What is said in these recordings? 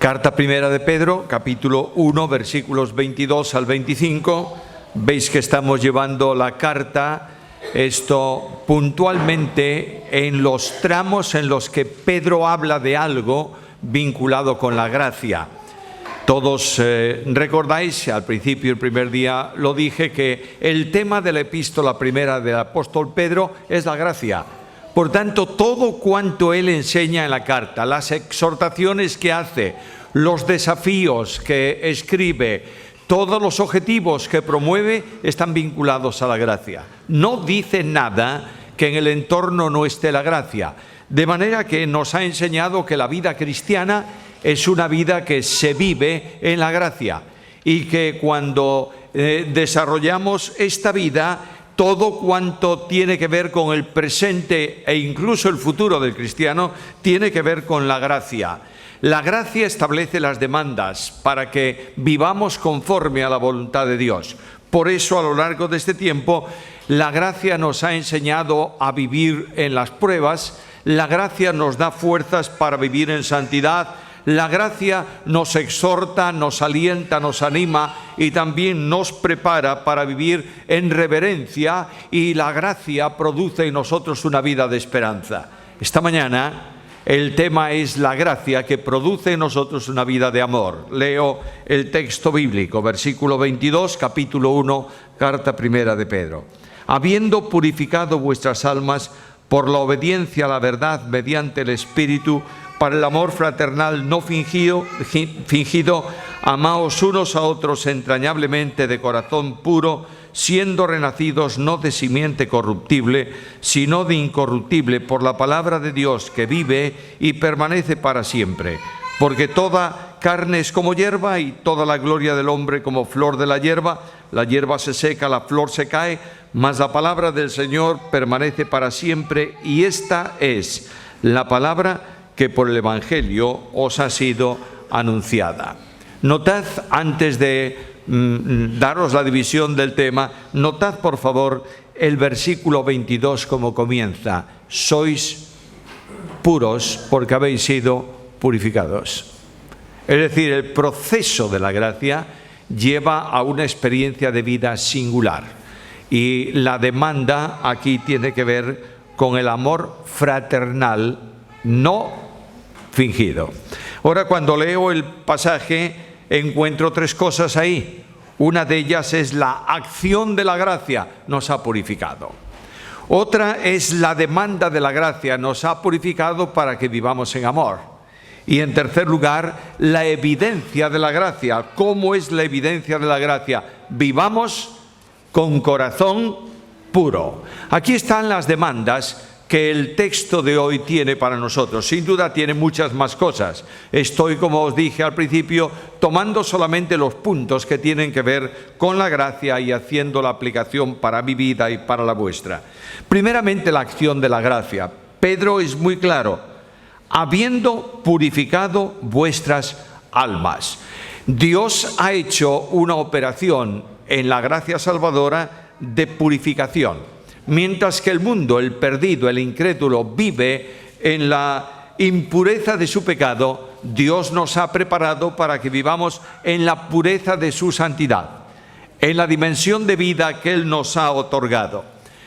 Carta primera de Pedro, capítulo 1, versículos 22 al 25. Veis que estamos llevando la carta, esto puntualmente en los tramos en los que Pedro habla de algo vinculado con la gracia. Todos recordáis, al principio, el primer día, lo dije, que el tema de la epístola primera del apóstol Pedro es la gracia. Por tanto, todo cuanto él enseña en la carta, las exhortaciones que hace, los desafíos que escribe, todos los objetivos que promueve están vinculados a la gracia. No dice nada que en el entorno no esté la gracia. De manera que nos ha enseñado que la vida cristiana es una vida que se vive en la gracia y que cuando desarrollamos esta vida, todo cuanto tiene que ver con el presente e incluso el futuro del cristiano tiene que ver con la gracia. La gracia establece las demandas para que vivamos conforme a la voluntad de Dios. Por eso, a lo largo de este tiempo, la gracia nos ha enseñado a vivir en las pruebas, la gracia nos da fuerzas para vivir en santidad, la gracia nos exhorta, nos alienta, nos anima y también nos prepara para vivir en reverencia, y la gracia produce en nosotros una vida de esperanza. Esta mañana el tema es la gracia que produce en nosotros una vida de amor. Leo el texto bíblico, versículo 22, capítulo 1, carta primera de Pedro. Habiendo purificado vuestras almas por la obediencia a la verdad mediante el Espíritu, para el amor fraternal no fingido, amaos unos a otros entrañablemente de corazón puro, siendo renacidos no de simiente corruptible, sino de incorruptible, por la palabra de Dios que vive y permanece para siempre. Porque toda carne es como hierba, y toda la gloria del hombre como flor de la hierba se seca, la flor se cae, mas la palabra del Señor permanece para siempre, y esta es la palabra que por el Evangelio os ha sido anunciada. Notad, antes de daros la división del tema, notad por favor el versículo 22 como comienza: sois puros porque habéis sido purificados. Es decir, el proceso de la gracia lleva a una experiencia de vida singular, y la demanda aquí tiene que ver con el amor fraternal no fingido. Ahora, cuando leo el pasaje, encuentro tres cosas ahí. Una de ellas es la acción de la gracia, nos ha purificado. Otra es la demanda de la gracia, nos ha purificado para que vivamos en amor. Y en tercer lugar, la evidencia de la gracia. ¿Cómo es la evidencia de la gracia? Vivamos con corazón puro. Aquí están las demandas que el texto de hoy tiene para nosotros. Sin duda tiene muchas más cosas. Estoy, como os dije al principio, tomando solamente los puntos que tienen que ver con la gracia y haciendo la aplicación para mi vida y para la vuestra. Primeramente, la acción de la gracia. Pedro es muy claro: habiendo purificado vuestras almas. Dios ha hecho una operación en la gracia salvadora de purificación. Mientras que el mundo, el perdido, el incrédulo, vive en la impureza de su pecado, Dios nos ha preparado para que vivamos en la pureza de su santidad, en la dimensión de vida que Él nos ha otorgado.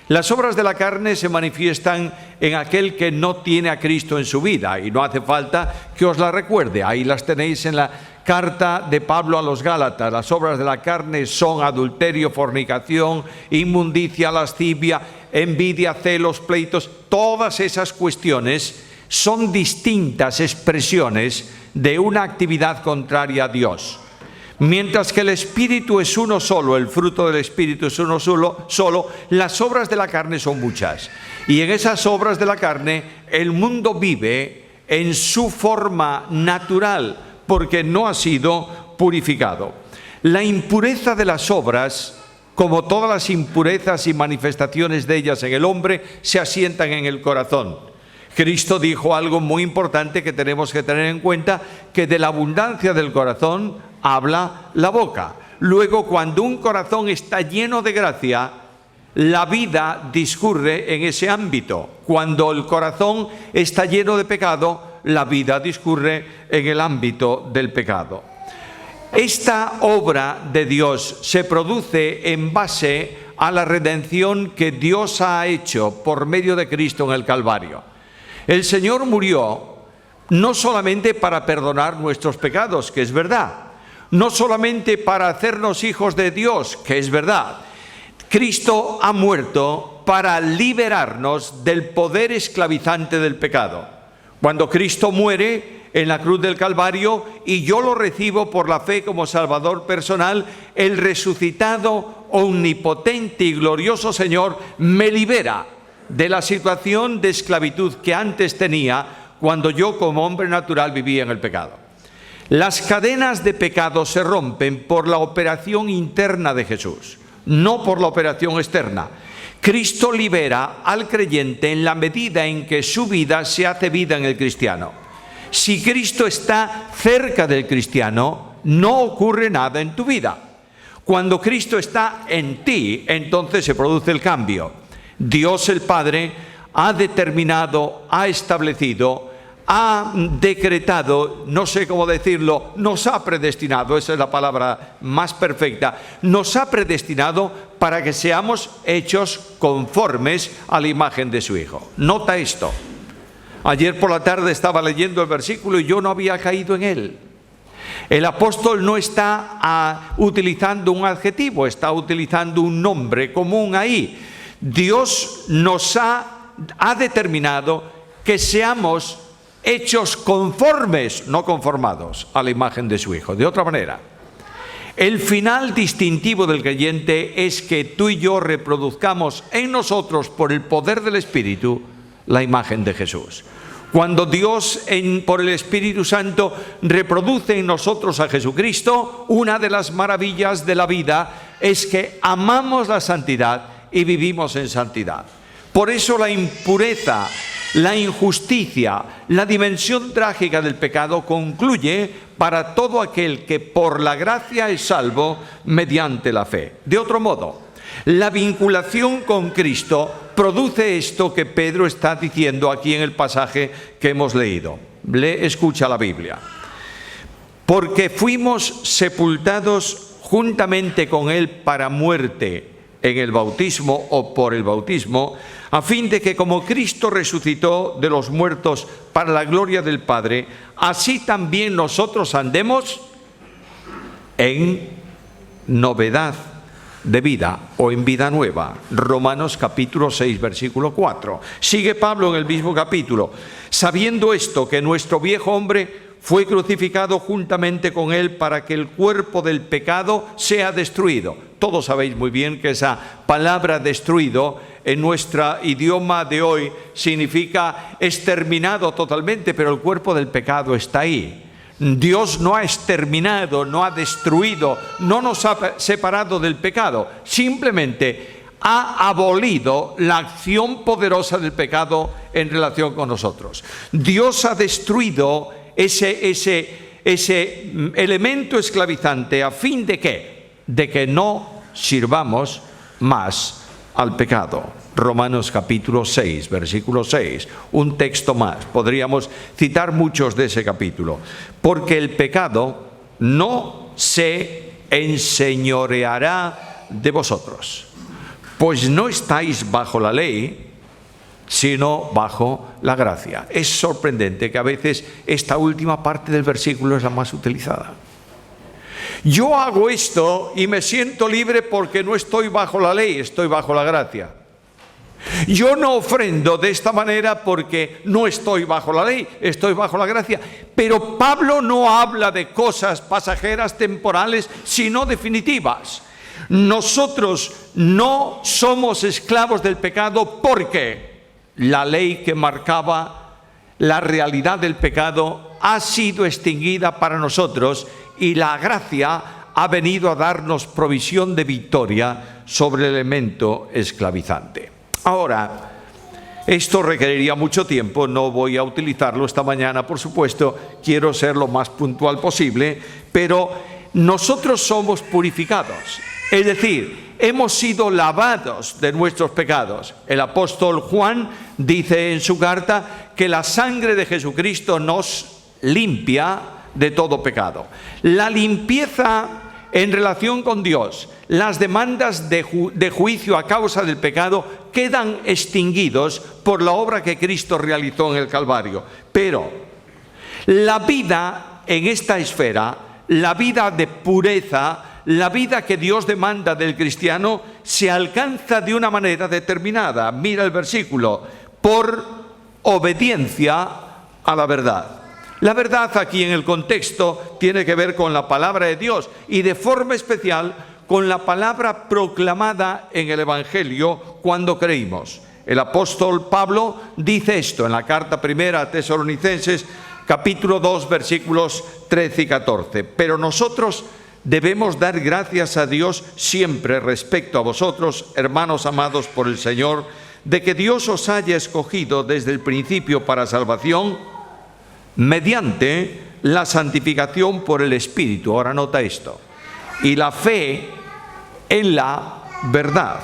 Las obras de la carne se manifiestan en aquel que no tiene a Cristo en su vida, y no hace falta que os las recuerde. Ahí las tenéis en la carta de Pablo a los Gálatas. Las obras de la carne son adulterio, fornicación, inmundicia, lascivia, envidia, celos, pleitos. Todas esas cuestiones son distintas expresiones de una actividad contraria a Dios. Mientras que el Espíritu es uno solo, el fruto del Espíritu es uno solo, las obras de la carne son muchas. Y en esas obras de la carne, el mundo vive en su forma natural, porque no ha sido purificado. La impureza de las obras, como todas las impurezas y manifestaciones de ellas en el hombre, se asientan en el corazón. Cristo dijo algo muy importante que tenemos que tener en cuenta, que de la abundancia del corazón habla la boca. Luego, cuando un corazón está lleno de gracia, la vida discurre en ese ámbito. Cuando el corazón está lleno de pecado, la vida discurre en el ámbito del pecado. Esta obra de Dios se produce en base a la redención que Dios ha hecho por medio de Cristo en el Calvario. El Señor murió no solamente para perdonar nuestros pecados, que es verdad, no solamente para hacernos hijos de Dios, que es verdad. Cristo ha muerto para liberarnos del poder esclavizante del pecado. Cuando Cristo muere en la cruz del Calvario y yo lo recibo por la fe como Salvador personal, el resucitado, omnipotente y glorioso Señor me libera de la situación de esclavitud que antes tenía cuando yo como hombre natural vivía en el pecado. Las cadenas de pecado se rompen por la operación interna de Jesús, no por la operación externa. Cristo libera al creyente en la medida en que su vida se hace vida en el cristiano. Si Cristo está cerca del cristiano, no ocurre nada en tu vida. Cuando Cristo está en ti, entonces se produce el cambio. Dios el Padre ha determinado, ha establecido, ha decretado, no sé cómo decirlo, nos ha predestinado, esa es la palabra más perfecta, nos ha predestinado para que seamos hechos conformes a la imagen de su Hijo. Nota esto. Ayer por la tarde estaba leyendo el versículo y yo no había caído en él. El apóstol no está utilizando un adjetivo, está utilizando un nombre común ahí. Dios nos ha determinado que seamos hechos conformes, no conformados, a la imagen de su Hijo. De otra manera, el final distintivo del creyente es que tú y yo reproduzcamos en nosotros, por el poder del Espíritu, la imagen de Jesús. Cuando Dios, por el Espíritu Santo, reproduce en nosotros a Jesucristo, una de las maravillas de la vida es que amamos la santidad y vivimos en santidad. Por eso la impureza, la injusticia, la dimensión trágica del pecado concluye para todo aquel que por la gracia es salvo mediante la fe. De otro modo, la vinculación con Cristo produce esto que Pedro está diciendo aquí en el pasaje que hemos leído. Escucha la Biblia. Porque fuimos sepultados juntamente con Él para muerte en el bautismo o por el bautismo, a fin de que como Cristo resucitó de los muertos para la gloria del Padre, así también nosotros andemos en novedad de vida o en vida nueva. Romanos capítulo 6, versículo 4. Sigue Pablo en el mismo capítulo. Sabiendo esto, que nuestro viejo hombre fue crucificado juntamente con él para que el cuerpo del pecado sea destruido. Todos sabéis muy bien que esa palabra destruido en nuestro idioma de hoy significa exterminado totalmente, pero el cuerpo del pecado está ahí. Dios no ha exterminado, no ha destruido, no nos ha separado del pecado, simplemente ha abolido la acción poderosa del pecado en relación con nosotros. Dios ha destruido ese elemento esclavizante a fin de ¿qué? De que no sirvamos más al pecado. Romanos capítulo 6, versículo 6, un texto más. Podríamos citar muchos de ese capítulo. Porque el pecado no se enseñoreará de vosotros, pues no estáis bajo la ley, sino bajo la gracia. Es sorprendente que a veces esta última parte del versículo es la más utilizada. Yo hago esto y me siento libre porque no estoy bajo la ley, estoy bajo la gracia. Yo no ofrendo de esta manera porque no estoy bajo la ley, estoy bajo la gracia. Pero Pablo no habla de cosas pasajeras, temporales, sino definitivas. Nosotros no somos esclavos del pecado porque la ley que marcaba la realidad del pecado ha sido extinguida para nosotros y la gracia ha venido a darnos provisión de victoria sobre el elemento esclavizante. Ahora, esto requeriría mucho tiempo, no voy a utilizarlo esta mañana, por supuesto, quiero ser lo más puntual posible, pero nosotros somos purificados. Es decir, hemos sido lavados de nuestros pecados. El apóstol Juan dice en su carta que la sangre de Jesucristo nos limpia de todo pecado. La limpieza en relación con Dios, las demandas de juicio a causa del pecado quedan extinguidos por la obra que Cristo realizó en el Calvario. Pero la vida en esta esfera, la vida de pureza, la vida que Dios demanda del cristiano, se alcanza de una manera determinada. Mira el versículo: por obediencia a la verdad. La verdad aquí en el contexto tiene que ver con la palabra de Dios y de forma especial con la palabra proclamada en el Evangelio cuando creímos. El apóstol Pablo dice esto en la carta primera a Tesalonicenses, capítulo 2, versículos 13 y 14. Pero nosotros debemos dar gracias a Dios siempre respecto a vosotros, hermanos amados por el Señor, de que Dios os haya escogido desde el principio para salvación, mediante la santificación por el Espíritu. Ahora nota esto: y la fe en la verdad,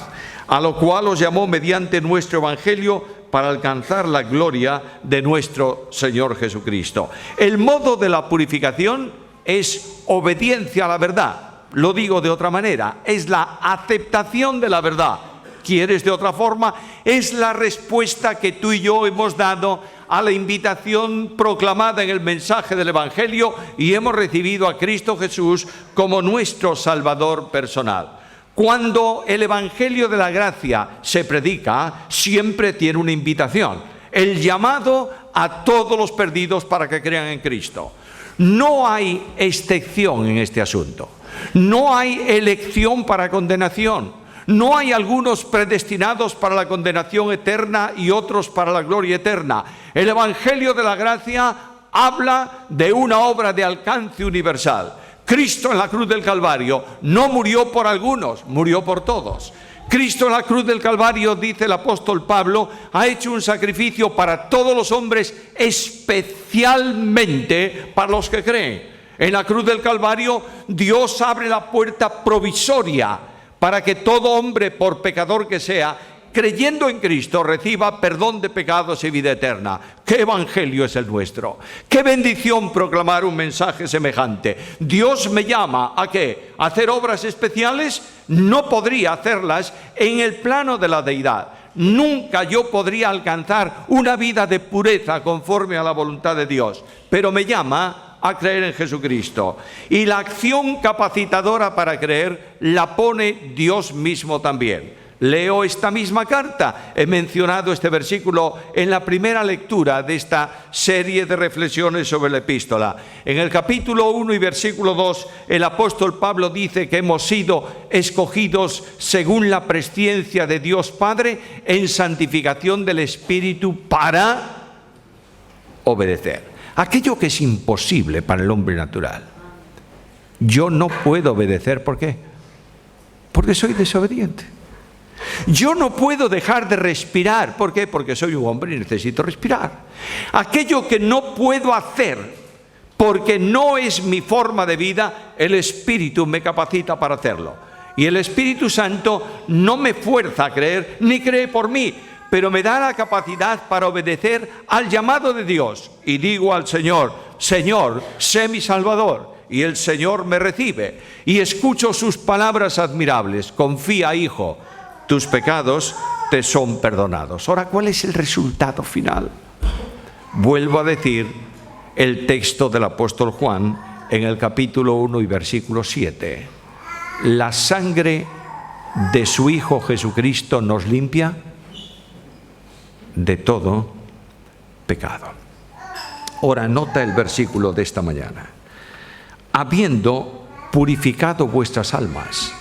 a lo cual os llamó mediante nuestro Evangelio para alcanzar la gloria de nuestro Señor Jesucristo. El modo de la purificación es obediencia a la verdad. Lo digo de otra manera, es la aceptación de la verdad. ¿Quieres de otra forma? Es la respuesta que tú y yo hemos dado a la invitación proclamada en el mensaje del Evangelio y hemos recibido a Cristo Jesús como nuestro Salvador personal. Cuando el Evangelio de la gracia se predica, siempre tiene una invitación: el llamado a todos los perdidos para que crean en Cristo. No hay excepción en este asunto. No hay elección para condenación. No hay algunos predestinados para la condenación eterna y otros para la gloria eterna. El Evangelio de la gracia habla de una obra de alcance universal. Cristo en la cruz del Calvario no murió por algunos, murió por todos. Cristo en la cruz del Calvario, dice el apóstol Pablo, ha hecho un sacrificio para todos los hombres, especialmente para los que creen. En la cruz del Calvario, Dios abre la puerta provisoria para que todo hombre, por pecador que sea, creyendo en Cristo, reciba perdón de pecados y vida eterna. ¿Qué evangelio es el nuestro? ¡Qué bendición proclamar un mensaje semejante! Dios me llama ¿a qué? ¿A hacer obras especiales? No podría hacerlas en el plano de la deidad. Nunca yo podría alcanzar una vida de pureza conforme a la voluntad de Dios. Pero me llama a creer en Jesucristo. Y la acción capacitadora para creer la pone Dios mismo también. Leo esta misma carta. He mencionado este versículo en la primera lectura de esta serie de reflexiones sobre la epístola. En el capítulo 1 y versículo 2, el apóstol Pablo dice que hemos sido escogidos según la presciencia de Dios Padre en santificación del Espíritu para obedecer. Aquello que es imposible para el hombre natural. Yo no puedo obedecer, ¿por qué? Porque soy desobediente. Yo no puedo dejar de respirar, ¿por qué? Porque soy un hombre y necesito respirar. Aquello que no puedo hacer, porque no es mi forma de vida, el Espíritu me capacita para hacerlo. Y el Espíritu Santo no me fuerza a creer, ni cree por mí, pero me da la capacidad para obedecer al llamado de Dios. Y digo al Señor: Señor, sé mi Salvador. Y el Señor me recibe. Y escucho sus palabras admirables: confía, hijo, tus pecados te son perdonados. Ahora, ¿cuál es el resultado final? Vuelvo a decir el texto del apóstol Juan en el capítulo 1 y versículo 7. La sangre de su Hijo Jesucristo nos limpia de todo pecado. Ahora nota el versículo de esta mañana: habiendo purificado vuestras almas.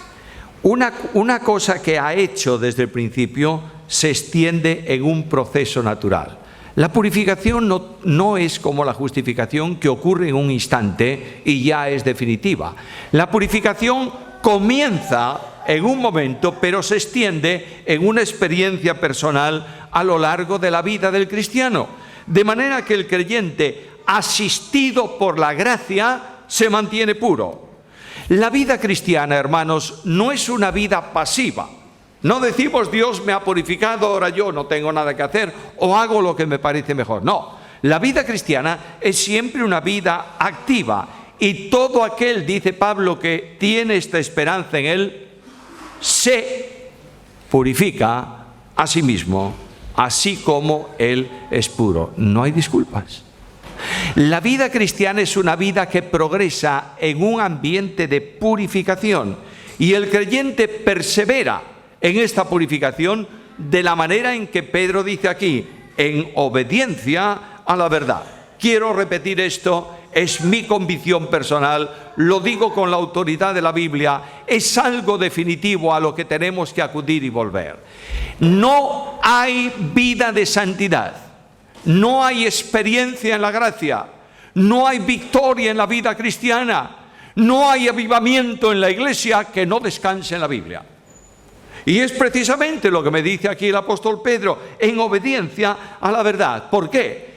Una cosa que ha hecho desde el principio se extiende en un proceso natural. La purificación no es como la justificación, que ocurre en un instante y ya es definitiva. La purificación comienza en un momento, pero se extiende en una experiencia personal a lo largo de la vida del cristiano. De manera que el creyente, asistido por la gracia, se mantiene puro. La vida cristiana, hermanos, no es una vida pasiva. No decimos Dios me ha purificado, ahora yo no tengo nada que hacer o hago lo que me parece mejor. No, la vida cristiana es siempre una vida activa y todo aquel, dice Pablo, que tiene esta esperanza en Él, se purifica a sí mismo, así como Él es puro. No hay disculpas. La vida cristiana es una vida que progresa en un ambiente de purificación y el creyente persevera en esta purificación de la manera en que Pedro dice aquí, en obediencia a la verdad. Quiero repetir esto, es mi convicción personal, lo digo con la autoridad de la Biblia, es algo definitivo a lo que tenemos que acudir y volver. No hay vida de santidad, no hay experiencia en la gracia, no hay victoria en la vida cristiana, no hay avivamiento en la iglesia que no descanse en la Biblia. Y es precisamente lo que me dice aquí el apóstol Pedro, en obediencia a la verdad. ¿Por qué?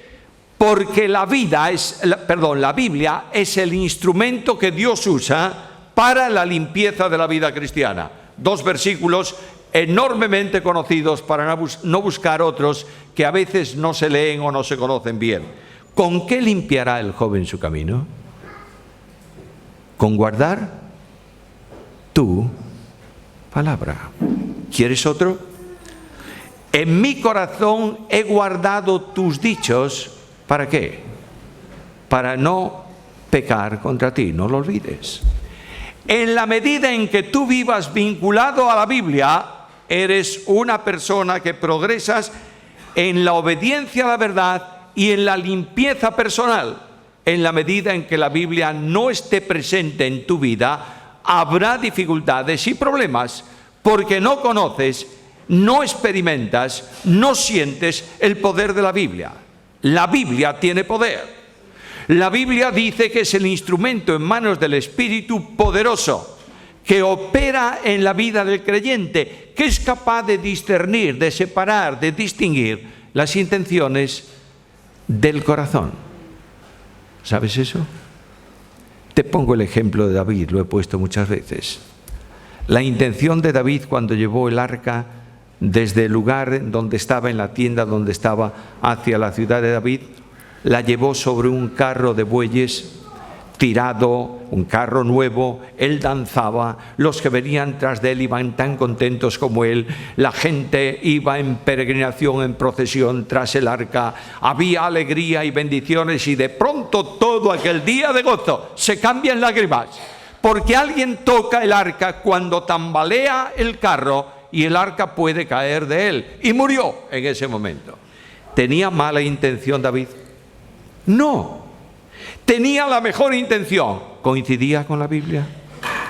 Porque la Biblia es el instrumento que Dios usa para la limpieza de la vida cristiana. 2 versículos enormemente conocidos para no buscar otros que a veces no se leen o no se conocen bien. ¿Con qué limpiará el joven su camino? Con guardar tu palabra. ¿Quieres otro? En mi corazón he guardado tus dichos. ¿Para qué? Para no pecar contra ti, no lo olvides. En la medida en que tú vivas vinculado a la Biblia, eres una persona que progresas en la obediencia a la verdad y en la limpieza personal. En la medida en que la Biblia no esté presente en tu vida, habrá dificultades y problemas porque no conoces, no experimentas, no sientes el poder de la Biblia. La Biblia tiene poder. La Biblia dice que es el instrumento en manos del Espíritu poderoso que opera en la vida del creyente, que es capaz de discernir, de separar, de distinguir las intenciones del corazón. ¿Sabes eso? Te pongo el ejemplo de David, lo he puesto muchas veces. La intención de David cuando llevó el arca desde el lugar donde estaba, en la tienda donde estaba, hacia la ciudad de David, la llevó sobre un carro de bueyes tirado, un carro nuevo. Él danzaba, los que venían tras de él iban tan contentos como él, la gente iba en peregrinación, en procesión tras el arca, había alegría y bendiciones, y de pronto todo aquel día de gozo se cambia en lágrimas, porque alguien toca el arca cuando tambalea el carro y el arca puede caer de él, y murió en ese momento. ¿Tenía mala intención David? No. ¿Tenía la mejor intención? ¿Coincidía con la Biblia?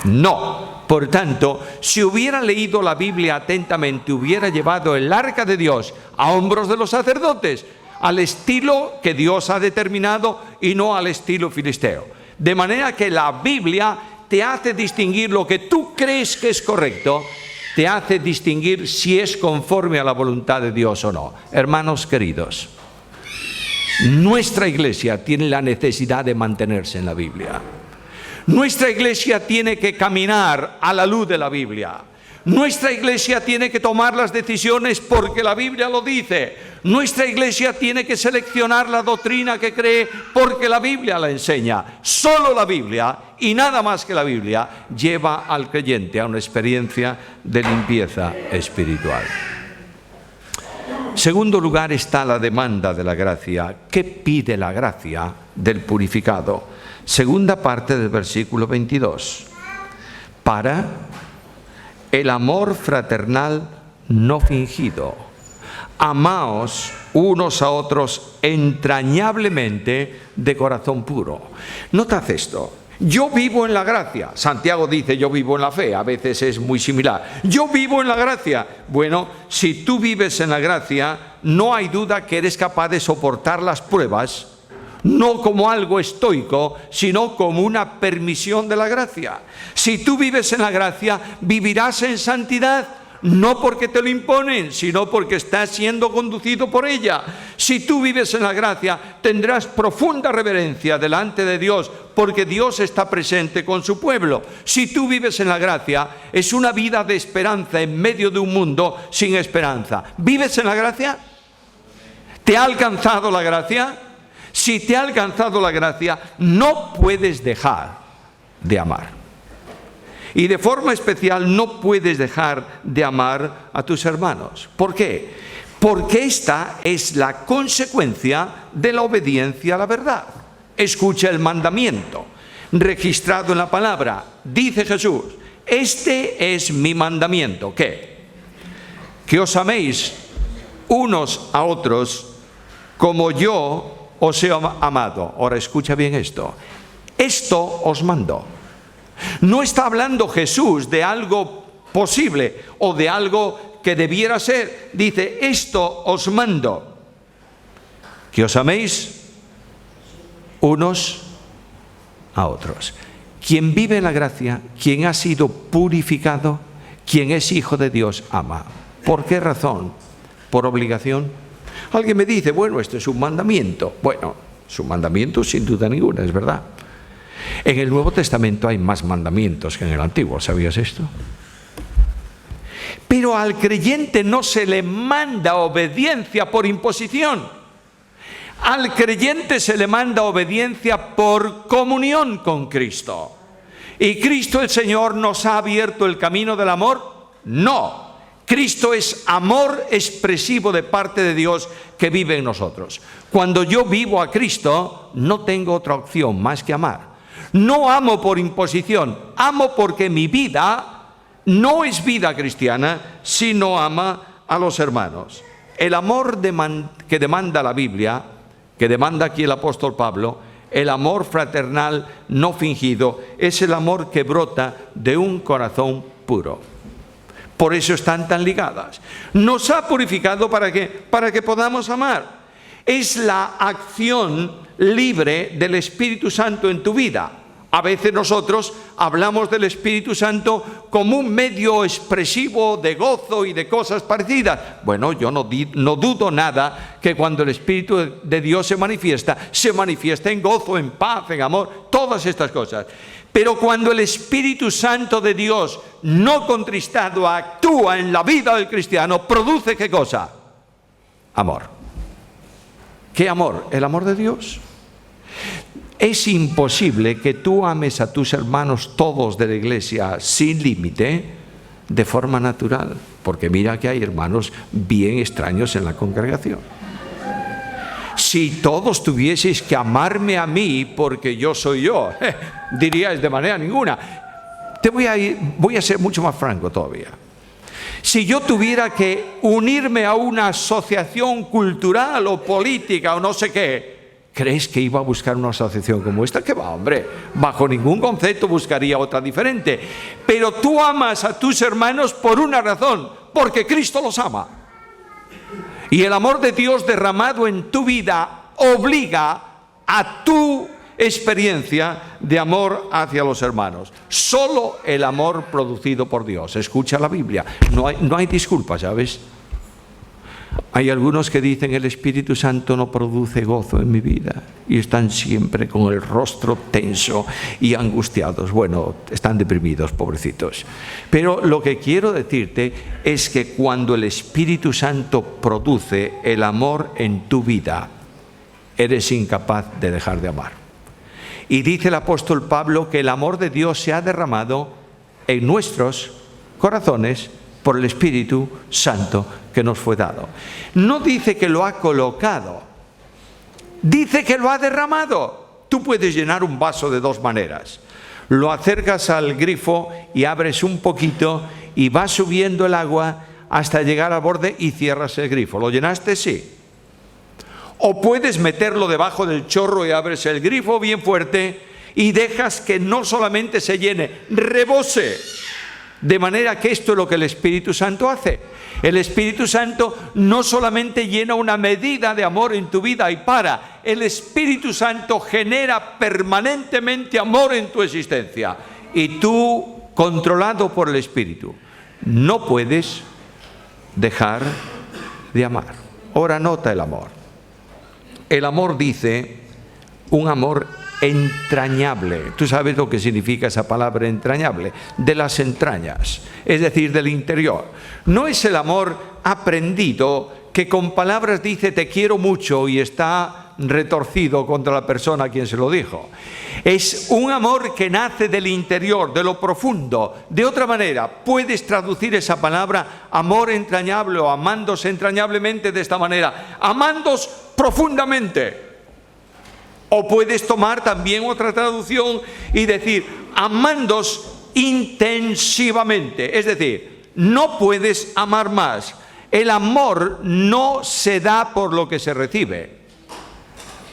No. Por tanto, si hubiera leído la Biblia atentamente, hubiera llevado el arca de Dios a hombros de los sacerdotes, al estilo que Dios ha determinado y no al estilo filisteo. De manera que la Biblia te hace distinguir lo que tú crees que es correcto, te hace distinguir si es conforme a la voluntad de Dios o no. Hermanos queridos, nuestra iglesia tiene la necesidad de mantenerse en la Biblia. Nuestra iglesia tiene que caminar a la luz de la Biblia. Nuestra iglesia tiene que tomar las decisiones porque la Biblia lo dice. Nuestra iglesia tiene que seleccionar la doctrina que cree porque la Biblia la enseña. Solo la Biblia y nada más que la Biblia lleva al creyente a una experiencia de limpieza espiritual. En segundo lugar está la demanda de la gracia. ¿Qué pide la gracia del purificado? Segunda parte del versículo 22. Para el amor fraternal no fingido. Amaos unos a otros entrañablemente de corazón puro. Notad esto. Yo vivo en la gracia. Santiago dice yo vivo en la fe. A veces es muy similar. Yo vivo en la gracia. Bueno, si tú vives en la gracia, no hay duda que eres capaz de soportar las pruebas, no como algo estoico, sino como una permisión de la gracia. Si tú vives en la gracia, vivirás en santidad, no porque te lo imponen, sino porque estás siendo conducido por ella. Si tú vives en la gracia, tendrás profunda reverencia delante de Dios, porque Dios está presente con su pueblo. Si tú vives en la gracia, es una vida de esperanza en medio de un mundo sin esperanza. ¿Vives en la gracia? ¿Te ha alcanzado la gracia? Si te ha alcanzado la gracia, no puedes dejar de amar. Y de forma especial no puedes dejar de amar a tus hermanos. ¿Por qué? Porque esta es la consecuencia de la obediencia a la verdad. Escucha el mandamiento registrado en la palabra. Dice Jesús, este es mi mandamiento. ¿Qué? Que os améis unos a otros como yo os he amado. Ahora escucha bien esto. Esto os mando. No está hablando Jesús de algo posible o de algo que debiera ser. Dice, esto os mando. Que os améis unos a otros. Quien vive en la gracia, quien ha sido purificado, quien es hijo de Dios, ama. ¿Por qué razón? ¿Por obligación? Alguien me dice, bueno, esto es un mandamiento. Bueno, es un mandamiento sin duda ninguna, es verdad. En el Nuevo Testamento hay más mandamientos que en el Antiguo, ¿sabías esto? Pero al creyente no se le manda obediencia por imposición. Al creyente se le manda obediencia por comunión con Cristo. ¿Y Cristo el Señor nos ha abierto el camino del amor? No. Cristo es amor expresivo de parte de Dios que vive en nosotros. Cuando yo vivo a Cristo, no tengo otra opción más que amar. No amo por imposición, amo porque mi vida no es vida cristiana, sino ama a los hermanos. El amor que demanda la Biblia, que demanda aquí el apóstol Pablo, el amor fraternal no fingido, es el amor que brota de un corazón puro. Por eso están tan ligadas. Nos ha purificado ¿para qué? Para que podamos amar. Es la acción libre del Espíritu Santo en tu vida. A veces nosotros hablamos del Espíritu Santo como un medio expresivo de gozo y de cosas parecidas. Bueno, yo no dudo nada que cuando el Espíritu de Dios se manifiesta en gozo, en paz, en amor, todas estas cosas. Pero cuando el Espíritu Santo de Dios no contristado actúa en la vida del cristiano, produce ¿qué cosa? Amor. ¿Qué amor? El amor de Dios. Es imposible que tú ames a tus hermanos todos de la iglesia sin límite, de forma natural, porque mira que hay hermanos bien extraños en la congregación. Si todos tuvieseis que amarme a mí porque yo soy yo, diríais de manera ninguna. Voy a ser mucho más franco todavía. Si yo tuviera que unirme a una asociación cultural o política o no sé qué, ¿crees que iba a buscar una asociación como esta? ¿Qué va, hombre? Bajo ningún concepto buscaría otra diferente. Pero tú amas a tus hermanos por una razón, porque Cristo los ama. Y el amor de Dios derramado en tu vida obliga a tu experiencia de amor hacia los hermanos. Solo el amor producido por Dios. Escucha la Biblia. No hay disculpas, ¿sabes? Hay algunos que dicen el Espíritu Santo no produce gozo en mi vida y están siempre con el rostro tenso y angustiados. Bueno, están deprimidos, pobrecitos. Pero lo que quiero decirte es que cuando el Espíritu Santo produce el amor en tu vida, eres incapaz de dejar de amar. Y dice el apóstol Pablo que el amor de Dios se ha derramado en nuestros corazones por el Espíritu Santo que nos fue dado. No dice que lo ha colocado, dice que lo ha derramado. Tú puedes llenar un vaso de dos maneras. Lo acercas al grifo y abres un poquito y va subiendo el agua hasta llegar al borde y cierras el grifo. ¿Lo llenaste? Sí. O puedes meterlo debajo del chorro y abres el grifo bien fuerte y dejas que no solamente se llene, rebose. De manera que esto es lo que el Espíritu Santo hace. El Espíritu Santo no solamente llena una medida de amor en tu vida y para. El Espíritu Santo genera permanentemente amor en tu existencia. Y tú, controlado por el Espíritu, no puedes dejar de amar. Ahora nota el amor. El amor dice, un amor entrañable. Tú sabes lo que significa esa palabra entrañable, de las entrañas, es decir, del interior. No es el amor aprendido que con palabras dice te quiero mucho y está retorcido contra la persona a quien se lo dijo. Es un amor que nace del interior, de lo profundo. De otra manera, puedes traducir esa palabra amor entrañable o amándose entrañablemente de esta manera: amándos profundamente. O puedes tomar también otra traducción y decir amándos intensivamente. Es decir, no puedes amar más. El amor no se da por lo que se recibe,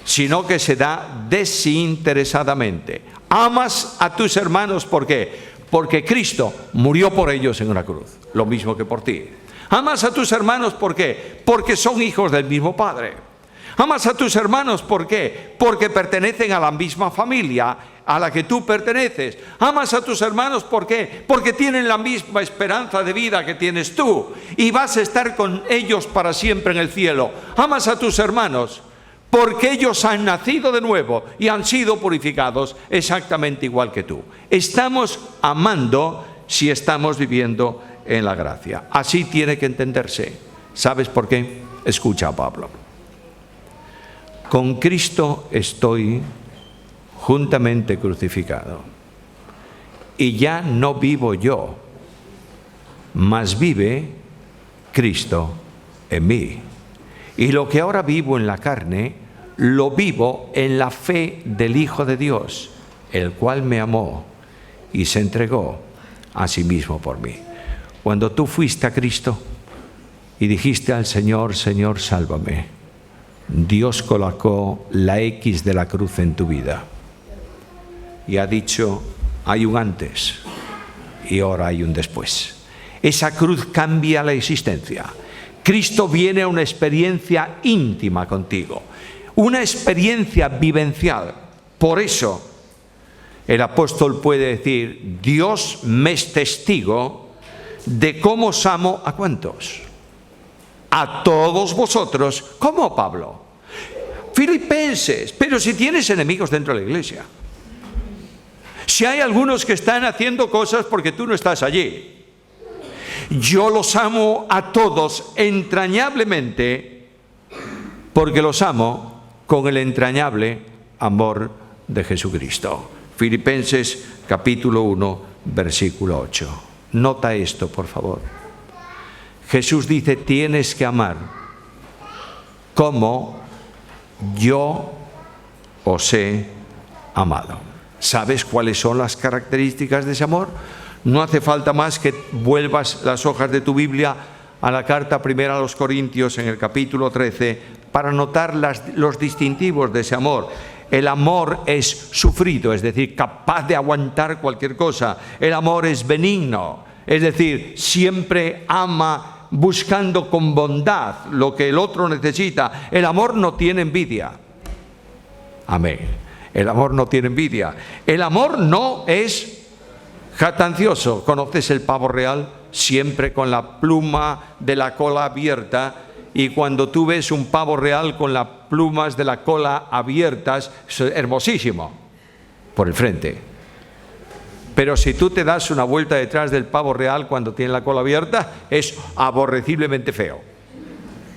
sino que se da desinteresadamente. Amas a tus hermanos, ¿por qué? Porque Cristo murió por ellos en una cruz, lo mismo que por ti. Amas a tus hermanos, ¿por qué? Porque son hijos del mismo Padre. Amas a tus hermanos, ¿por qué? Porque pertenecen a la misma familia a la que tú perteneces. Amas a tus hermanos, ¿por qué? Porque tienen la misma esperanza de vida que tienes tú y vas a estar con ellos para siempre en el cielo. Amas a tus hermanos porque ellos han nacido de nuevo y han sido purificados exactamente igual que tú. Estamos amando si estamos viviendo en la gracia. Así tiene que entenderse. ¿Sabes por qué? Escucha a Pablo. Con Cristo estoy juntamente crucificado, y ya no vivo yo, mas vive Cristo en mí. Y lo que ahora vivo en la carne, lo vivo en la fe del Hijo de Dios, el cual me amó y se entregó a sí mismo por mí. Cuando tú fuiste a Cristo y dijiste al Señor, Señor, sálvame, Dios colocó la X de la cruz en tu vida y ha dicho, hay un antes y ahora hay un después. Esa cruz cambia la existencia. Cristo viene a una experiencia íntima contigo, una experiencia vivencial. Por eso el apóstol puede decir, Dios me es testigo de cómo os amo a ¿cuántos? A todos vosotros. ¿Cómo, Pablo? Filipenses. Pero si tienes enemigos dentro de la iglesia, si hay algunos que están haciendo cosas porque tú no estás allí, yo los amo a todos entrañablemente porque los amo con el entrañable amor de Jesucristo. Filipenses capítulo 1, versículo 8. Nota esto, por favor. Jesús dice, tienes que amar como yo os he amado. ¿Sabes cuáles son las características de ese amor? No hace falta más que vuelvas las hojas de tu Biblia a la carta primera a los Corintios en el capítulo 13 para notar los distintivos de ese amor. El amor es sufrido, es decir, capaz de aguantar cualquier cosa. El amor es benigno, es decir, siempre ama buscando con bondad lo que el otro necesita. El amor no tiene envidia. Amén. El amor no tiene envidia. El amor no es jactancioso. ¿Conoces el pavo real? Siempre con la pluma de la cola abierta. Y cuando tú ves un pavo real con las plumas de la cola abiertas, es hermosísimo por el frente. Pero si tú te das una vuelta detrás del pavo real cuando tiene la cola abierta, es aborreciblemente feo.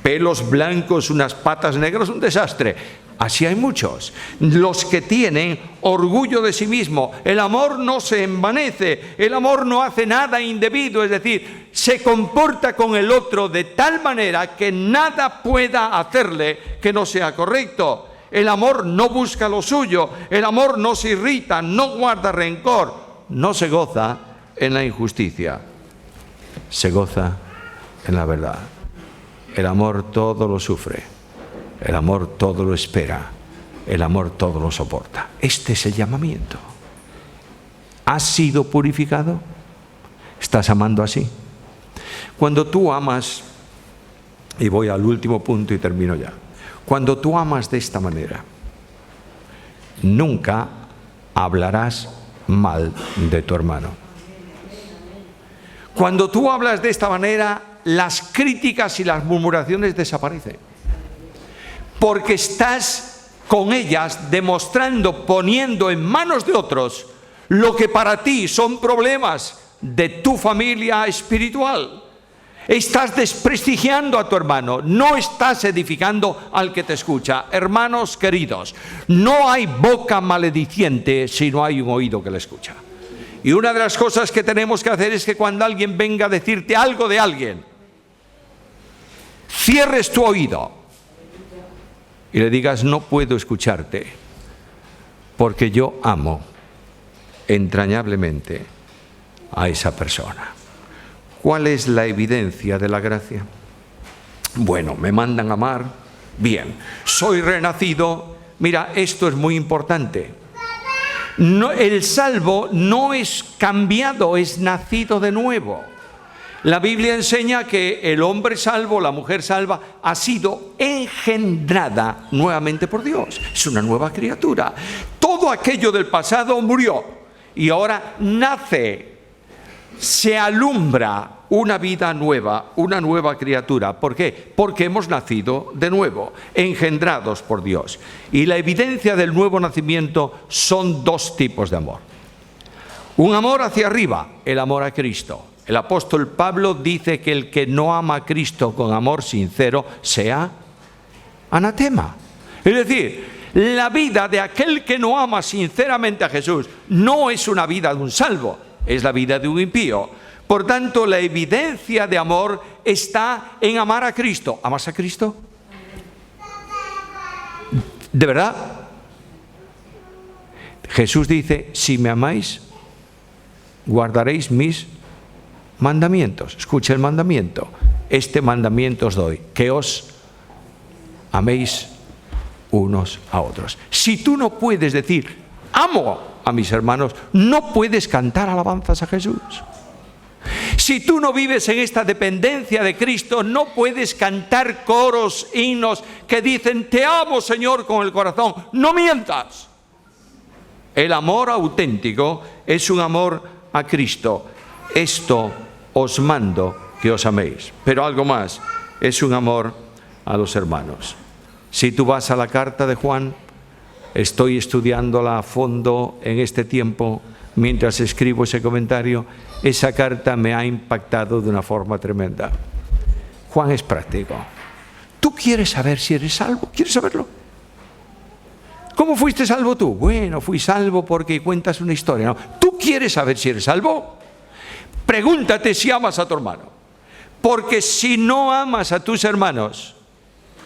Pelos blancos, unas patas negras, un desastre. Así hay muchos. Los que tienen orgullo de sí mismo. El amor no se envanece, el amor no hace nada indebido, es decir, se comporta con el otro de tal manera que nada pueda hacerle que no sea correcto. El amor no busca lo suyo, el amor no se irrita, no guarda rencor. No se goza en la injusticia, se goza en la verdad. El amor todo lo sufre, el amor todo lo espera, el amor todo lo soporta. Este es el llamamiento. ¿Has sido purificado? ¿Estás amando así? Cuando tú amas, y voy al último punto y termino ya. Cuando tú amas de esta manera, nunca hablarás mal de tu hermano. Cuando tú hablas de esta manera, las críticas y las murmuraciones desaparecen. Porque estás con ellas demostrando, poniendo en manos de otros lo que para ti son problemas de tu familia espiritual. Estás desprestigiando a tu hermano, no estás edificando al que te escucha. Hermanos queridos, no hay boca malediciente si no hay un oído que le escucha. Y una de las cosas que tenemos que hacer es que cuando alguien venga a decirte algo de alguien, cierres tu oído y le digas: no puedo escucharte, porque yo amo entrañablemente a esa persona. ¿Cuál es la evidencia de la gracia? Bueno, me mandan amar, bien. Soy renacido. Mira, esto es muy importante. No, el salvo no es cambiado, es nacido de nuevo. La Biblia enseña que el hombre salvo, la mujer salva, ha sido engendrada nuevamente por Dios. Es una nueva criatura. Todo aquello del pasado murió y ahora nace, se alumbra una vida nueva, una nueva criatura. ¿Por qué? Porque hemos nacido de nuevo, engendrados por Dios. Y la evidencia del nuevo nacimiento son dos tipos de amor. Un amor hacia arriba, el amor a Cristo. El apóstol Pablo dice que el que no ama a Cristo con amor sincero sea anatema. Es decir, la vida de aquel que no ama sinceramente a Jesús no es una vida de un salvo, es la vida de un impío. Por tanto, la evidencia de amor está en amar a Cristo. ¿Amas a Cristo? ¿De verdad? Jesús dice: si me amáis, guardaréis mis mandamientos. Escucha el mandamiento. Este mandamiento os doy, que os améis unos a otros. Si tú no puedes decir amo a mis hermanos, no puedes cantar alabanzas a Jesús. Si tú no vives en esta dependencia de Cristo, no puedes cantar coros, himnos que dicen te amo, Señor, con el corazón. No mientas. El amor auténtico es un amor a Cristo. Esto os mando, que os améis. Pero algo más, es un amor a los hermanos. Si tú vas a la carta de Juan, estoy estudiándola a fondo en este tiempo, mientras escribo ese comentario, esa carta me ha impactado de una forma tremenda. Juan es práctico. ¿Tú quieres saber si eres salvo? ¿Quieres saberlo? ¿Cómo fuiste salvo tú? Bueno, fui salvo porque cuentas una historia. No. ¿Tú quieres saber si eres salvo? Pregúntate si amas a tu hermano. Porque si no amas a tus hermanos,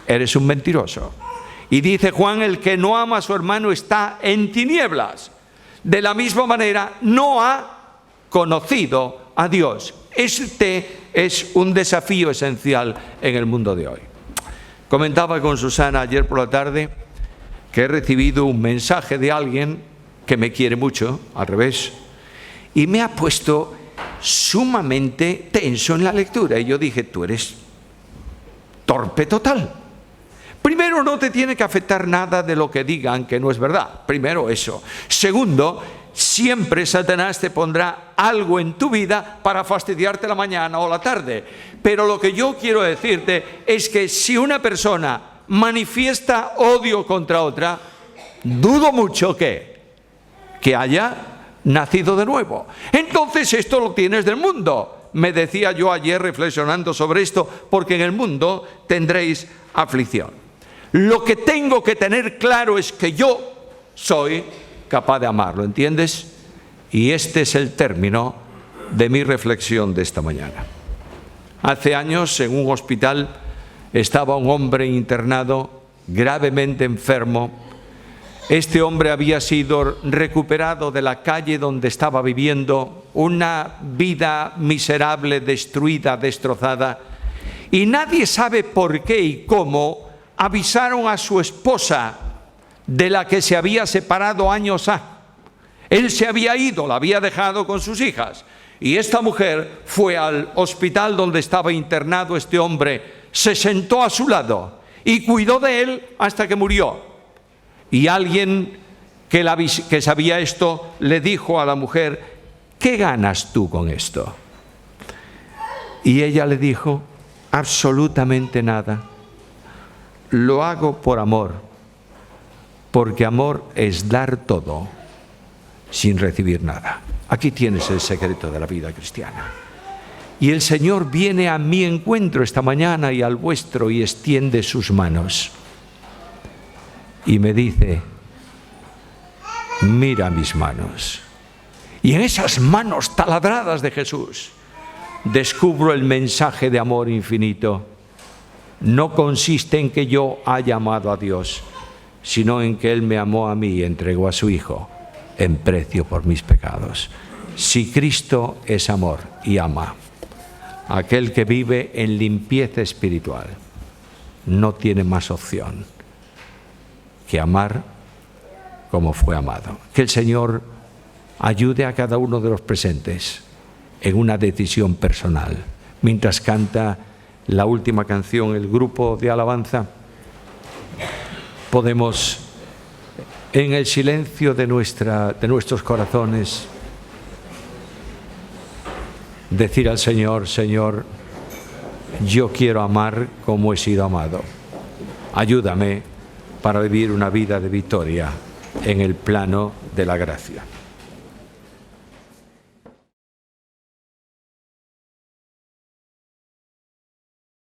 eres un mentiroso. Y dice Juan, el que no ama a su hermano está en tinieblas. De la misma manera, no ha conocido a Dios. Este es un desafío esencial en el mundo de hoy. Comentaba con Susana ayer por la tarde que he recibido un mensaje de alguien que me quiere mucho, al revés, y me ha puesto sumamente tenso en la lectura. Y yo dije, tú eres torpe total. Primero, no te tiene que afectar nada de lo que digan que no es verdad. Primero eso. Segundo, siempre Satanás te pondrá algo en tu vida para fastidiarte la mañana o la tarde. Pero lo que yo quiero decirte es que si una persona manifiesta odio contra otra, dudo mucho que haya nacido de nuevo. Entonces esto lo tienes del mundo. Me decía yo ayer reflexionando sobre esto, porque en el mundo tendréis aflicción. Lo que tengo que tener claro es que yo soy capaz de amarlo, ¿entiendes? Y este es el término de mi reflexión de esta mañana. Hace años en un hospital estaba un hombre internado, gravemente enfermo. Este hombre había sido recuperado de la calle donde estaba viviendo, una vida miserable, destruida, destrozada, y nadie sabe por qué y cómo avisaron a su esposa, de la que se había separado años ha. Él se había ido, la había dejado con sus hijas, y esta mujer fue al hospital donde estaba internado este hombre, se sentó a su lado y cuidó de él hasta que murió. Y alguien que sabía esto le dijo a la mujer, ¿qué ganas tú con esto? Y ella le dijo: absolutamente nada. Lo hago por amor, porque amor es dar todo sin recibir nada. Aquí tienes el secreto de la vida cristiana. Y el Señor viene a mi encuentro esta mañana y al vuestro y extiende sus manos. Y me dice: mira mis manos. Y en esas manos taladradas de Jesús descubro el mensaje de amor infinito. No consiste en que yo haya amado a Dios, sino en que Él me amó a mí y entregó a su Hijo en precio por mis pecados. Si Cristo es amor y ama, aquel que vive en limpieza espiritual no tiene más opción que amar como fue amado. Que el Señor ayude a cada uno de los presentes en una decisión personal. Mientras canta la última canción el grupo de alabanza, podemos, en el silencio de nuestros corazones, decir al Señor: Señor, yo quiero amar como he sido amado. Ayúdame para vivir una vida de victoria en el plano de la gracia.